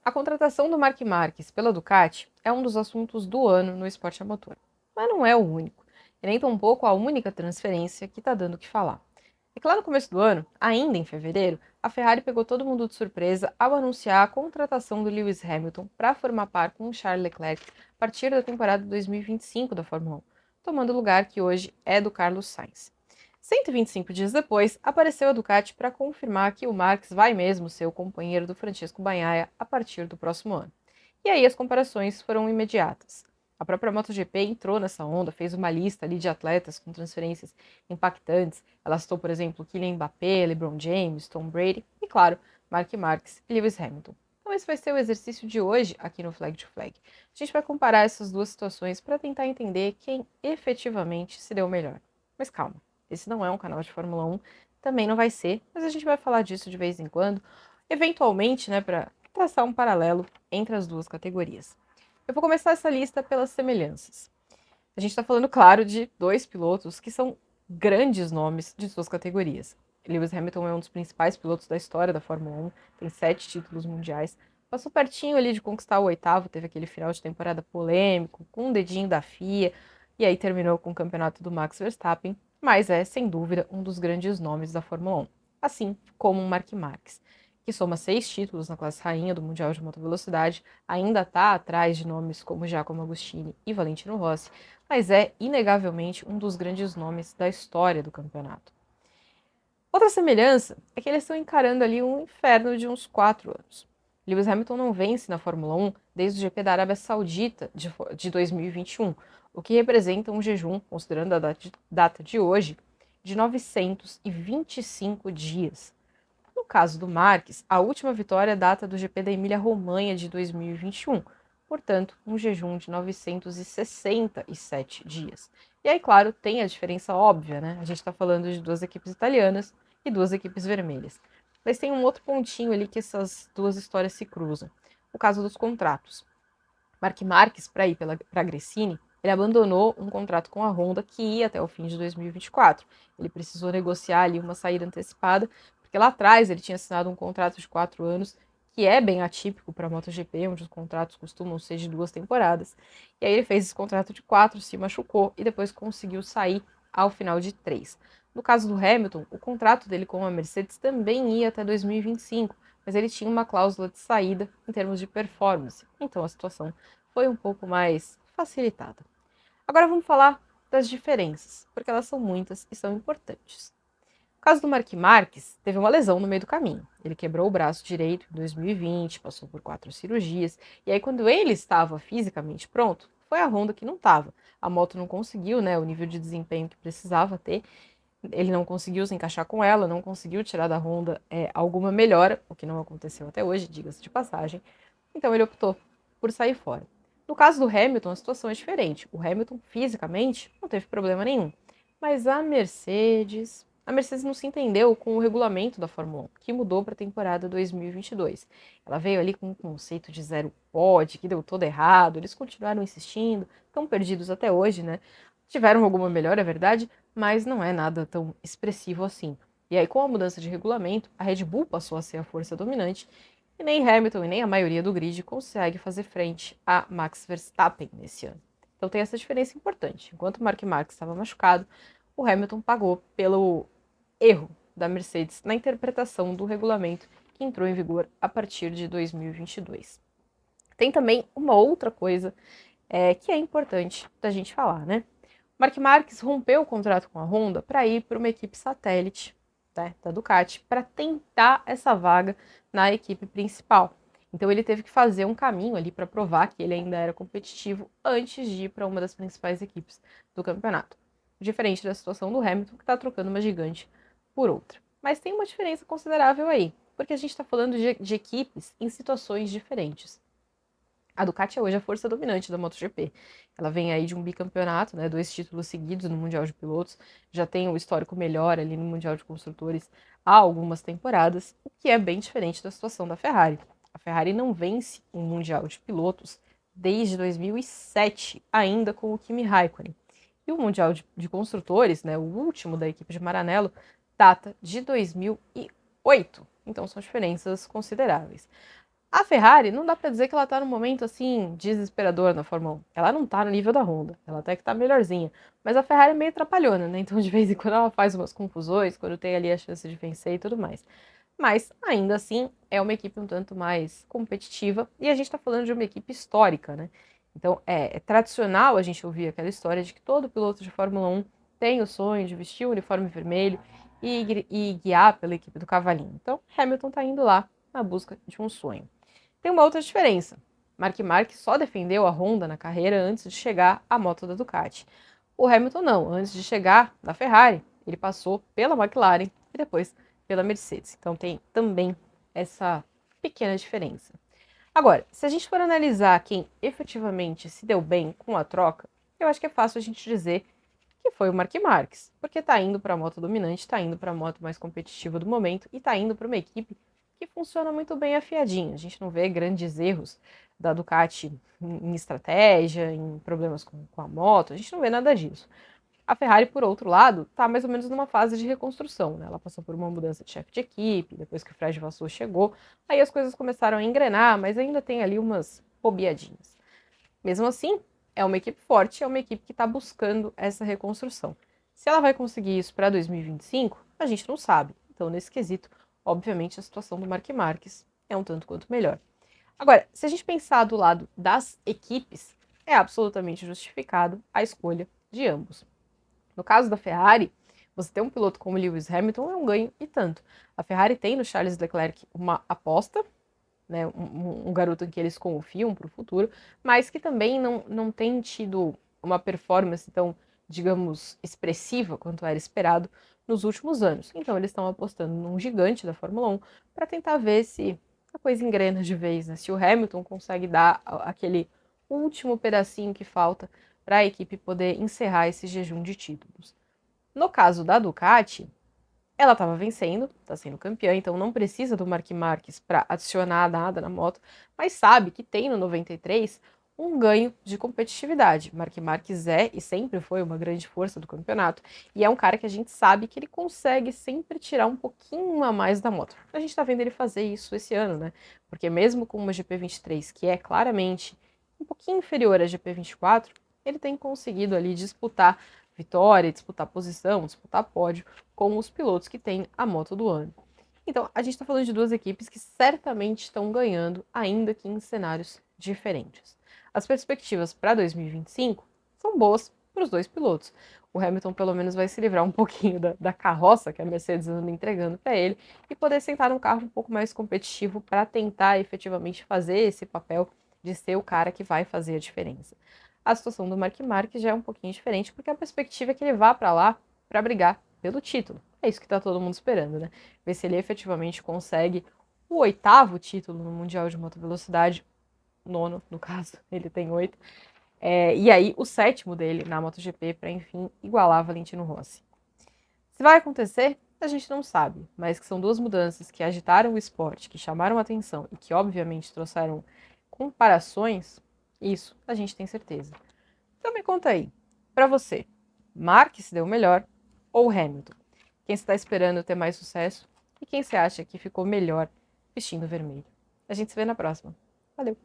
A contratação do Marc Marques pela Ducati é um dos assuntos do ano no esporte a motor. Mas não é o único, e nem tampouco a única transferência que está dando o que falar. É que lá no começo do ano, ainda em fevereiro, a Ferrari pegou todo mundo de surpresa ao anunciar a contratação do Lewis Hamilton para formar par com o Charles Leclerc a partir da temporada 2025 da Fórmula 1, tomando o lugar que hoje é do Carlos Sainz. 125 dias depois, apareceu a Ducati para confirmar que o Marques vai mesmo ser o companheiro do Francesco Bagnaia a partir do próximo ano. E aí as comparações foram imediatas. A própria MotoGP entrou nessa onda, fez uma lista ali de atletas com transferências impactantes. Ela citou, por exemplo, Kylian Mbappé, LeBron James, Tom Brady e, claro, Mark Marques e Lewis Hamilton. Então esse vai ser o exercício de hoje aqui no Flag to Flag. A gente vai comparar essas duas situações para tentar entender quem efetivamente se deu melhor. Mas calma, esse não é um canal de Fórmula 1, também não vai ser, mas a gente vai falar disso de vez em quando, eventualmente, né, para traçar um paralelo entre as duas categorias. Eu vou começar essa lista pelas semelhanças. A gente está falando, claro, de dois pilotos que são grandes nomes de suas categorias. Lewis Hamilton é um dos principais pilotos da história da Fórmula 1, tem 7 títulos mundiais, passou pertinho ali de conquistar o oitavo, teve aquele final de temporada polêmico, com um dedinho da FIA, e aí terminou com o campeonato do Max Verstappen, mas é, sem dúvida, um dos grandes nomes da Fórmula 1, assim como o Mark Marques, que soma 6 títulos na classe rainha do Mundial de Motovelocidade, ainda está atrás de nomes como Giacomo Agostini e Valentino Rossi, mas é inegavelmente um dos grandes nomes da história do campeonato. Outra semelhança é que eles estão encarando ali um inferno de uns 4 anos. Lewis Hamilton não vence na Fórmula 1 desde o GP da Arábia Saudita de 2021, o que representa um jejum, considerando a data de hoje, de 925 dias. No caso do Marques, a última vitória data do GP da Emília-Romanha de 2021, portanto, um jejum de 967 dias. E aí, claro, tem a diferença óbvia, né? A gente está falando de duas equipes italianas e duas equipes vermelhas. Mas tem um outro pontinho ali que essas duas histórias se cruzam. O caso dos contratos. Mark Marques, para ir para a Gresini, ele abandonou um contrato com a Honda que ia até o fim de 2024. Ele precisou negociar ali uma saída antecipada, porque lá atrás ele tinha assinado um contrato de 4 anos, que é bem atípico para a MotoGP, onde os contratos costumam ser de 2 temporadas. E aí ele fez esse contrato de 4, se machucou e depois conseguiu sair ao final de 3. No caso do Hamilton, o contrato dele com a Mercedes também ia até 2025, mas ele tinha uma cláusula de saída em termos de performance. Então a situação foi um pouco mais facilitada. Agora vamos falar das diferenças, porque elas são muitas e são importantes. No caso do Mark Marques, teve uma lesão no meio do caminho. Ele quebrou o braço direito em 2020, passou por 4 cirurgias, e aí quando ele estava fisicamente pronto, foi a Honda que não estava. A moto não conseguiu, né, o nível de desempenho que precisava ter, ele não conseguiu se encaixar com ela, não conseguiu tirar da Honda alguma melhora, o que não aconteceu até hoje, diga-se de passagem. Então ele optou por sair fora. No caso do Hamilton, a situação é diferente. O Hamilton, fisicamente, não teve problema nenhum. Mas a Mercedes não se entendeu com o regulamento da Fórmula 1, que mudou para a temporada 2022. Ela veio ali com um conceito de zero pod, que deu todo errado, eles continuaram insistindo, estão perdidos até hoje, né? Tiveram alguma melhora, é verdade, mas não é nada tão expressivo assim. E aí, com a mudança de regulamento, a Red Bull passou a ser a força dominante e nem Hamilton e nem a maioria do grid consegue fazer frente a Max Verstappen nesse ano. Então tem essa diferença importante. Enquanto o Mark Marques estava machucado, o Hamilton pagou pelo erro da Mercedes na interpretação do regulamento que entrou em vigor a partir de 2022. Tem também uma outra coisa que é importante da gente falar, né? Mark Marques rompeu o contrato com a Honda para ir para uma equipe satélite, né, da Ducati, para tentar essa vaga na equipe principal. Então ele teve que fazer um caminho ali para provar que ele ainda era competitivo antes de ir para uma das principais equipes do campeonato. Diferente da situação do Hamilton, que está trocando uma gigante por outra. Mas tem uma diferença considerável aí, porque a gente está falando de equipes em situações diferentes. A Ducati é hoje a força dominante da MotoGP. Ela vem aí de um bicampeonato, né, 2 títulos seguidos no Mundial de Pilotos, já tem um histórico melhor ali no Mundial de Construtores há algumas temporadas, o que é bem diferente da situação da Ferrari. A Ferrari não vence um Mundial de Pilotos desde 2007, ainda com o Kimi Raikkonen. E o Mundial de Construtores, né, o último da equipe de Maranello, data de 2008. Então são diferenças consideráveis. A Ferrari, não dá para dizer que ela tá num momento assim desesperador na Fórmula 1. Ela não tá no nível da Honda, ela até que tá melhorzinha. Mas a Ferrari é meio trapalhona, né? Então de vez em quando ela faz umas confusões, quando tem ali a chance de vencer e tudo mais. Mas ainda assim é uma equipe um tanto mais competitiva e a gente está falando de uma equipe histórica, né? Então é tradicional a gente ouvir aquela história de que todo piloto de Fórmula 1 tem o sonho de vestir o uniforme vermelho e guiar pela equipe do cavalinho. Então Hamilton está indo lá na busca de um sonho. Tem uma outra diferença. Mark Marques só defendeu a Honda na carreira antes de chegar à moto da Ducati. O Hamilton não, antes de chegar na Ferrari, ele passou pela McLaren e depois pela Mercedes. Então tem também essa pequena diferença. Agora, se a gente for analisar quem efetivamente se deu bem com a troca, eu acho que é fácil a gente dizer que foi o Mark Marques, porque está indo para a moto dominante, está indo para a moto mais competitiva do momento e está indo para uma equipe que funciona muito bem afiadinha. A gente não vê grandes erros da Ducati em estratégia, em problemas com a moto, a gente não vê nada disso. A Ferrari, por outro lado, está mais ou menos numa fase de reconstrução, né? Ela passou por uma mudança de chefe de equipe, depois que o Fred Vasseur chegou, aí as coisas começaram a engrenar, mas ainda tem ali umas bobeadinhas. Mesmo assim, é uma equipe forte, é uma equipe que está buscando essa reconstrução. Se ela vai conseguir isso para 2025, a gente não sabe. Então, nesse quesito, obviamente, a situação do Mark Marques é um tanto quanto melhor. Agora, se a gente pensar do lado das equipes, é absolutamente justificado a escolha de ambos. No caso da Ferrari, você ter um piloto como Lewis Hamilton é um ganho e tanto. A Ferrari tem no Charles Leclerc uma aposta, né, um garoto em que eles confiam para o futuro, mas que também não tem tido uma performance tão, digamos, expressiva quanto era esperado nos últimos anos. Então eles estão apostando num gigante da Fórmula 1 para tentar ver se a coisa engrena de vez, né? Se o Hamilton consegue dar aquele último pedacinho que falta para a equipe poder encerrar esse jejum de títulos. No caso da Ducati, ela estava vencendo, está sendo campeã, então não precisa do Mark Marques para adicionar nada na moto, mas sabe que tem no 93 um ganho de competitividade. Mark Marques é e sempre foi uma grande força do campeonato, e é um cara que a gente sabe que ele consegue sempre tirar um pouquinho a mais da moto. A gente está vendo ele fazer isso esse ano, né? Porque mesmo com uma GP23 que é claramente um pouquinho inferior à GP24, ele tem conseguido ali disputar vitória, disputar posição, disputar pódio com os pilotos que têm a moto do ano. Então, a gente está falando de duas equipes que certamente estão ganhando, ainda que em cenários diferentes. As perspectivas para 2025 são boas para os dois pilotos. O Hamilton, pelo menos, vai se livrar um pouquinho da carroça que a Mercedes anda entregando para ele e poder sentar num carro um pouco mais competitivo para tentar efetivamente fazer esse papel de ser o cara que vai fazer a diferença. A situação do Mark Marques já é um pouquinho diferente, porque a perspectiva é que ele vá para lá para brigar pelo título. É isso que está todo mundo esperando, né? Ver se ele efetivamente consegue o oitavo título no Mundial de Moto Velocidade, nono, no caso, ele tem 8. E aí o sétimo dele na MotoGP para, enfim, igualar Valentino Rossi. Se vai acontecer, a gente não sabe, mas que são duas mudanças que agitaram o esporte, que chamaram a atenção e que, obviamente, trouxeram comparações, isso a gente tem certeza. Então me conta aí, para você, Marques se deu melhor ou Hamilton? Quem está esperando ter mais sucesso e quem você acha que ficou melhor vestindo vermelho? A gente se vê na próxima. Valeu!